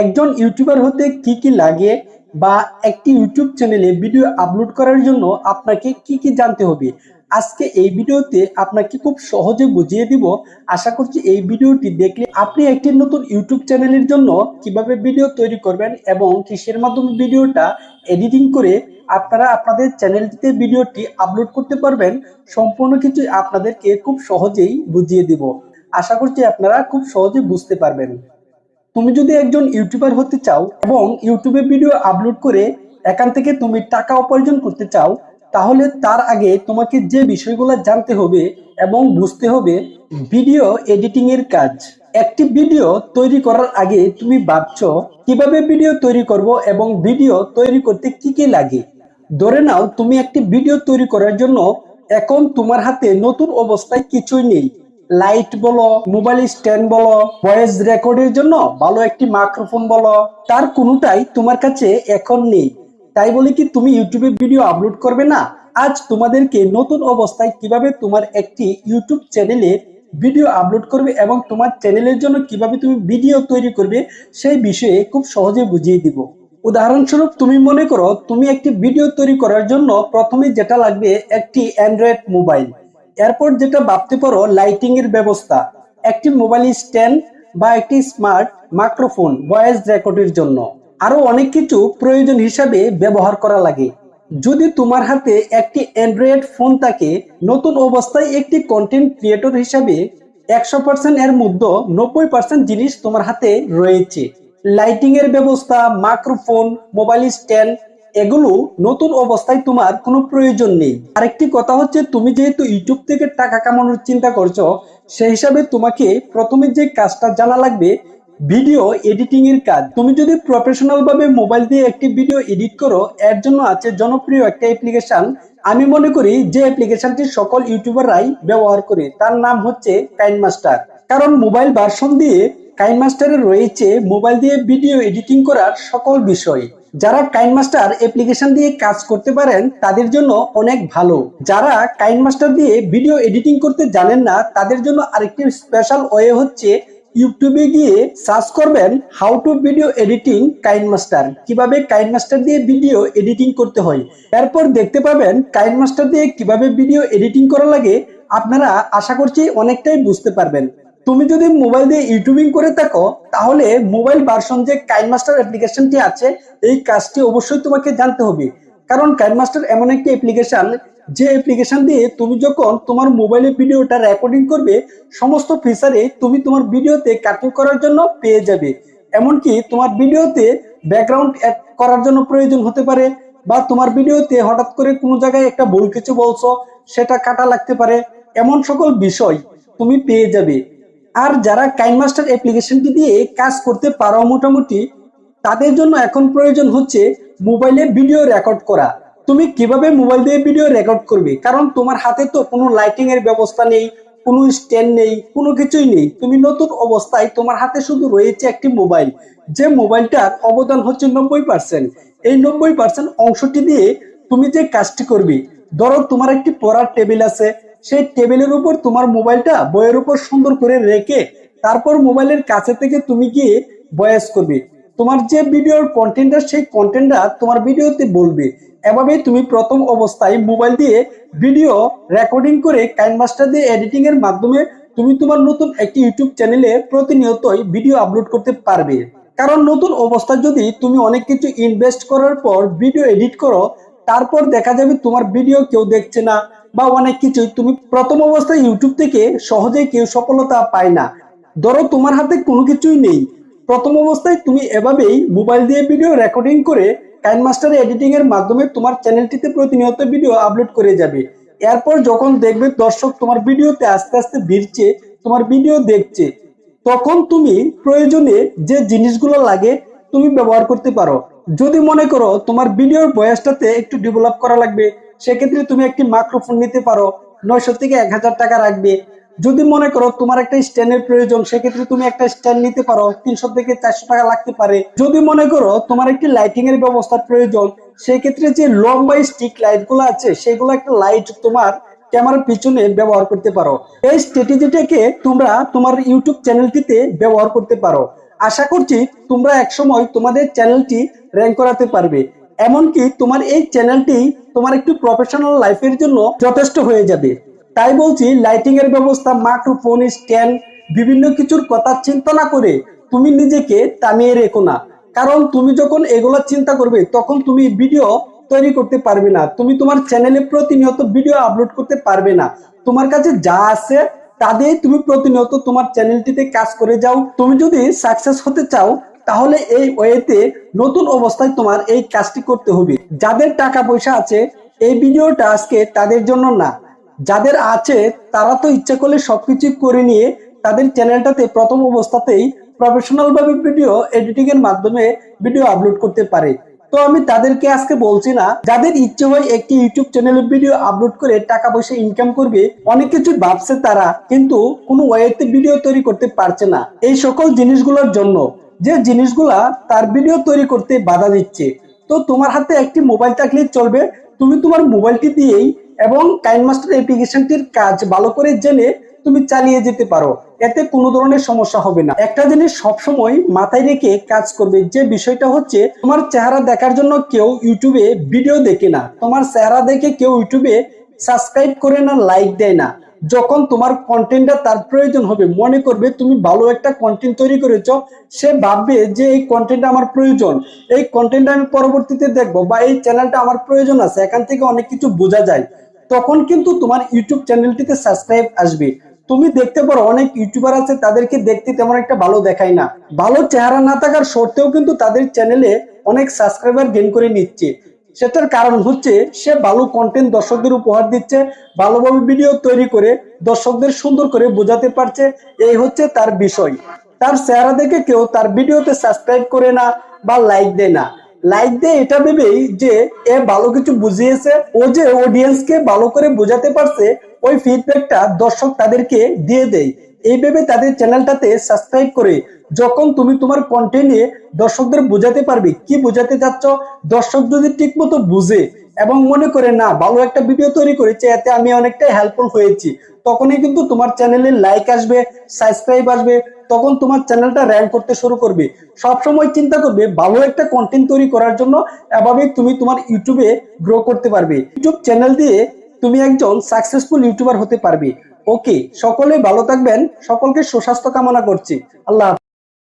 একজন ইউটিউবার হতে কি কি লাগে বা একটি ইউটিউব চ্যানেলে ভিডিও আপলোড করার জন্য আপনাকে কি কি জানতে হবে, আজকে এই ভিডিওতে আপনাকে খুব সহজে বুঝিয়ে দিব। আশা করছি এই ভিডিওটি দেখলে আপনি একটি নতুন ইউটিউব চ্যানেলের জন্য কিভাবে ভিডিও তৈরি করবেন এবং কিসের মাধ্যমে ভিডিওটা এডিটিং করে আপনারা আপনাদের চ্যানেলটিতে ভিডিওটি আপলোড করতে পারবেন, সম্পূর্ণ কিছু আপনাদেরকে খুব সহজেই বুঝিয়ে দিব। আশা করছি আপনারা খুব সহজে বুঝতে পারবেন। তুমি যদি একজন ইউটিউবার হতে চাও এবং ইউটিউবে ভিডিও আপলোড করে এখান থেকে তুমি টাকা উপার্জন করতে চাও, তাহলে তার আগে তোমাকে যে বিষয়গুলো জানতে হবে এবং বুঝতে হবে ভিডিও এডিটিং এর কাজ। একটি ভিডিও তৈরি করার আগে তুমি ভাবছো কিভাবে ভিডিও তৈরি করব এবং ভিডিও তৈরি করতে কি কি লাগে। ধরে নাও তুমি একটি ভিডিও তৈরি করার জন্য এখন তোমার হাতে নতুন অবস্থায় কিছুই নেই। লাইট বলো, মোবাইল স্ট্যান্ড বলো, ভয়েস রেকর্ডের জন্য ভালো একটি মাইক্রোফোন বলো, তার কোনোটাই তোমার কাছে এখন নেই। তাই বলে কি তুমি ইউটিউবে ভিডিও আপলোড করবে না? আজ তোমাদেরকে নতুন অবস্থায় কিভাবে তোমার একটি ইউটিউব চ্যানেলে ভিডিও আপলোড করবে এবং তোমার চ্যানেলের জন্য কিভাবে তুমি ভিডিও তৈরি করবে সেই বিষয়ে খুব সহজে বুঝিয়ে দিব। উদাহরণস্বরূপ তুমি মনে করো তুমি একটি ভিডিও তৈরি করার জন্য প্রথমে যেটা লাগবে একটি অ্যান্ড্রয়েড মোবাইল, এরপর যেটা ভাবতে পারো লাইটিং এর ব্যবস্থা, একটি মোবাইল স্ট্যান্ড বা একটি স্মার্ট মাইক্রোফোন ভয়েস রেকর্ডের জন্য, আরো অনেক কিছু প্রয়োজন হিসাবে ব্যবহার করা লাগে। যদি তোমার হাতে একটি অ্যান্ড্রয়েড ফোন থাকে, নতুন অবস্থায় একটি কন্টেন্ট ক্রিয়েটর হিসাবে 100% এর মধ্যে 90% জিনিস তোমার হাতে রয়েছে। লাইটিং এর ব্যবস্থা, মাইক্রোফোন, মোবাইল স্ট্যান্ড, এগুলো নতুন অবস্থায় তোমার কোনো প্রয়োজন নেই। আরেকটি কথা হচ্ছে, তুমি যেহেতু ইউটিউব থেকে টাকা কামানোর চিন্তা করছো, সেই হিসাবে তোমাকে প্রথমে যে কাজটা জানা লাগবে ভিডিও এডিটিং এর কাজ। তুমি যদি প্রফেশনাল ভাবে মোবাইল দিয়ে একটি ভিডিও এডিট করো, এর জন্য আছে জনপ্রিয় একটা অ্যাপ্লিকেশন। আমি মনে করি যে অ্যাপ্লিকেশনটি সকল ইউটিউবাররাই ব্যবহার করে, তার নাম হচ্ছে কাইনমাস্টার। কারণ মোবাইল ভার্সন দিয়ে কাইনমাস্টারে রয়েছে মোবাইল দিয়ে ভিডিও এডিটিং করার সকল বিষয়। যারা কাইনমাস্টার অ্যাপ্লিকেশন দিয়ে কাজ করতে পারেন তাদের জন্য অনেক ভালো। যারা কাইনমাস্টার দিয়ে ভিডিও এডিটিং করতে জানেন না, তাদের জন্য আরেকটি স্পেশাল ওয়ে হচ্ছে ইউটিউবে গিয়ে সার্চ করবেন how to video editing KineMaster, কিভাবে কাইনমাস্টার দিয়ে ভিডিও এডিটিং করতে হয়। এরপর দেখতে পাবেন কাইনমাস্টার দিয়ে কিভাবে ভিডিও এডিটিং করা লাগে। আপনারা আশা করছি অনেকটাই বুঝতে পারবেন। তুমি যদি মোবাইল দিয়ে ইউটিউবিং করে থাকো, তাহলে মোবাইল ভার্সন যে কাইনমাস্টার অ্যাপ্লিকেশনটি আছে, এই কাজটি অবশ্যই তোমাকে জানতে হবে। কারণ কাইনমাস্টার এমন একটি অ্যাপ্লিকেশন, যে অ্যাপ্লিকেশন দিয়ে তুমি যখন তোমার মোবাইলে ভিডিওটা রেকর্ডিং করবে, সমস্ত ফিচারে তুমি তোমার ভিডিওতে কাটিং করার জন্য পেয়ে যাবে। এমনকি তোমার ভিডিওতে ব্যাকগ্রাউন্ড অ্যাড করার জন্য প্রয়োজন হতে পারে, বা তোমার ভিডিওতে হঠাৎ করে কোনো জায়গায় একটা ভুল কিছু বলছো, সেটা কাটা লাগতে পারে, এমন সকল বিষয় তুমি পেয়ে যাবে। আর যারা কাইনমাস্টার অ্যাপ্লিকেশনটি দিয়ে কাজ করতে পারো মোটামুটি, তাদের জন্য এখন প্রয়োজন হচ্ছে মোবাইলে ভিডিও রেকর্ড করা। তুমি কিভাবে মোবাইল দিয়ে ভিডিও রেকর্ড করবে? কারণ তোমার হাতে তো কোনো লাইটিং এর ব্যবস্থা নেই, কোনো স্ট্যান্ড নেই, কোনো কিছুই নেই। তুমি নতুন অবস্থায়, তোমার হাতে শুধু রয়েছে একটি মোবাইল, যে মোবাইলটার অবদান হচ্ছে 90%। এই 90% অংশটি দিয়ে তুমি যে কাজটি করবে, ধরো তোমার একটি পড়ার টেবিল আছে, সেই টেবিলের উপর তোমার মোবাইলটা বইয়ের উপর সুন্দর করে রেখে তারপর মোবাইলের কাছে থেকে তুমি গিয়ে ভয়েস করবে। তোমার যে ভিডিওর কন্টেন্টটা, সেই কন্টেন্টটা তোমার ভিডিওতে বলবে। এভাবেই তুমি প্রথম অবস্থায় মোবাইল দিয়ে ভিডিও রেকর্ডিং করে কাইনমাস্টার দিয়ে এডিটিং এর মাধ্যমে তুমি তোমার নতুন একটি ইউটিউব চ্যানেলে প্রতিনিয়তই ভিডিও আপলোড করতে পারবে। কারণ নতুন অবস্থায় যদি তুমি অনেক কিছু ইনভেস্ট করার পর ভিডিও এডিট করো, তারপর দেখা যাবে তোমার ভিডিও কেউ দেখছে না, বা অনেক কিছু তুমি প্রথম অবস্থায় ইউটিউব থেকে সহজেই কেউ সফলতা পায় না। ধরো তোমার হাতে কোনো কিছুই নেই, প্রথম অবস্থায় তুমি এভাবেই মোবাইল দিয়ে ভিডিও রেকর্ডিং করে কাইনমাস্টার এডিটিং এর মাধ্যমে তোমার চ্যানেলটিতে প্রতিনিয়ত ভিডিও আপলোড করে যাবে। এরপর যখন দেখবে দর্শক তোমার ভিডিওতে আস্তে আস্তে ভিড়ছে, তোমার ভিডিও দেখছে, তখন তুমি প্রয়োজনে যে জিনিসগুলো লাগে তুমি ব্যবহার করতে পারো। যদি মনে করো তোমার ভিডিওর বয়সটাতে একটু ডেভেলপ করা লাগবে, সেক্ষেত্রে তুমি একটি মাইক্রোফোন নিতে পারো, 900 থেকে 1000 টাকা রাখবে। যদি মনে করো তোমার একটা স্ট্যান্ডের প্রয়োজন, সেক্ষেত্রে তুমি একটা স্ট্যান্ড নিতে পারো, 300 থেকে 400 টাকা লাগতে পারে। যদি মনে করো তোমার একটি লাইটিং এর ব্যবস্থার প্রয়োজন, সেক্ষেত্রে যে লম্বা স্টিক লাইট গুলো আছে, সেগুলো একটা লাইট তোমার ক্যামেরার পিছনে ব্যবহার করতে পারো। এই স্ট্র্যাটেজিটাকে তোমরা তোমার ইউটিউব চ্যানেলটিতে ব্যবহার করতে পারো। আশা করছি তোমরা একসময় তোমাদের চ্যানেলটি র্যাঙ্ক করাতে পারবে, এমনকি তোমার এই চ্যানেলটি তোমার একটু প্রফেশনাল লাইফের জন্য যথেষ্ট হয়ে যাবে। তাই বলছি, লাইটিং এর ব্যবস্থা, মাইক্রোফোন, স্ট্যান্ড, বিভিন্ন কিছুর কথা চিন্তা না করে তুমি নিজেকে থামিয়ে রেখো না। কারণ তুমি যখন এগুলো চিন্তা করবে তখন তুমি ভিডিও তৈরি করতে পারবে না, তুমি তোমার চ্যানেলে প্রতিনিয়ত ভিডিও আপলোড করতে পারবে না। তোমার কাছে যা আছে তা দিয়ে তুমি প্রতিনিয়ত তোমার চ্যানেলটিতে কাজ করে যাও। তুমি যদি সাকসেস হতে চাও তাহলে এই ওয়েতে নতুন অবস্থায় তোমার এই কাজটি করতে হবে। যাদের টাকা পয়সা আছে এই ভিডিওটা আজকে তাদের জন্য না, যাদের আছে তারা তো ইচ্ছা করলে সবকিছু করে নিয়ে তাদের চ্যানেলটাতে প্রথম অবস্থাতেই প্রফেশনাল ভাবে ভিডিও এডিটিং এর মাধ্যমে ভিডিও আপলোড করতে পারে। তো আমি তাদেরকে আজকে বলছি না, যাদের ইচ্ছে হয় একটি ইউটিউব চ্যানেলে ভিডিও আপলোড করে টাকা পয়সা ইনকাম করবে, অনেক কিছু ভাবছে তারা, কিন্তু কোনো ওয়েতে ভিডিও তৈরি করতে পারছে না এই সকল জিনিসগুলোর জন্য, যে জিনিসগুলা তার ভিডিও তৈরি করতে বাধা দিচ্ছে। তো তোমার হাতে একটি মোবাইল থাকলেই চলবে, তুমি তোমার মোবাইলটি দিয়েই এবং কাইনমাস্টার অ্যাপ্লিকেশনটির কাজ ভালো করে জেনে তুমি চালিয়ে যেতে পারো, এতে কোনো ধরনের সমস্যা হবে না। একটা জিনিস সবসময় মাথায় রেখে কাজ করবে, যে বিষয়টা হচ্ছে তোমার চেহারা দেখার জন্য কেউ ইউটিউবে ভিডিও দেখে না, তোমার চেহারা দেখে কেউ ইউটিউবে সাবস্ক্রাইব করে না, লাইক দেয় না। যখন তোমার কন্টেন্টটা তার প্রয়োজন হবে, মনে করবে তুমি ভালো একটা কন্টেন্ট তৈরি করেছো, সে ভাববে যে এই কন্টেন্টটা আমার প্রয়োজন, এই কন্টেন্টটা আমি পরবর্তীতে দেখবো, বা এই চ্যানেলটা আমার প্রয়োজন আছে, এখান থেকে অনেক কিছু বোঝা যায়, তখন কিন্তু তোমার ইউটিউব চ্যানেলটিতে সাবস্ক্রাইব আসবে। তুমি দেখতে পারো অনেক ইউটিউবার আছে, তাদেরকে দেখতে তেমন একটা ভালো দেখায় না, ভালো চেহারা না থাকার সত্ত্বেও কিন্তু তাদের চ্যানেলে অনেক সাবস্ক্রাইবার গেইন করে নিচ্ছে। সেটার কারণ হচ্ছে সে ভালো কন্টেন্ট দর্শকদের উপহার দিচ্ছে, ভালোভাবে ভিডিও তৈরি করে দর্শকদের সুন্দর করে বোঝাতে পারছে, এই হচ্ছে তার বিষয়। তার চেহারা দেখে কেউ তার ভিডিওতে সাবস্ক্রাইব করে না বা লাইক দেয় না, লাইক দেয় এটা ভেবেই যে এ ভালো কিছু বুঝিয়েছে, ও যে অডিয়েন্সকে ভালো করে বোঝাতে পারছে, ওই ফিডব্যাকটা দর্শক তাদেরকে দিয়ে দেয়, এই ভেবে তাদের চ্যানেলটাতে সাবস্ক্রাইব করে। যখন তুমি তোমার কন্টেন্টে দর্শকদের বোঝাতে পারবে কি বোঝাতে চাচ্ছ, দর্শক যদি ঠিক মতো বুঝে এবং মনে করে না ভালো একটা ভিডিও তৈরি করেছে, এতে আমি অনেকটাই হেল্পফুল হয়েছি, তখনই কিন্তু তোমার চ্যানেলে লাইক আসবে, সাবস্ক্রাইব আসবে, তখন তোমার চ্যানেলটা র্যাঙ্ক করতে শুরু করবে। সবসময় চিন্তা করবে ভালো একটা কন্টেন্ট তৈরি করার জন্য, এভাবেই তুমি তোমার ইউটিউবে গ্রো করতে পারবে। ইউটিউব চ্যানেল দিয়ে তুমি একজন সাকসেসফুল ইউটিউবার হতে পারবে। ওকে, সকলে ভালো থাকবেন, সকলকে সুস্বাস্থ্য কামনা করছি। আল্লাহ।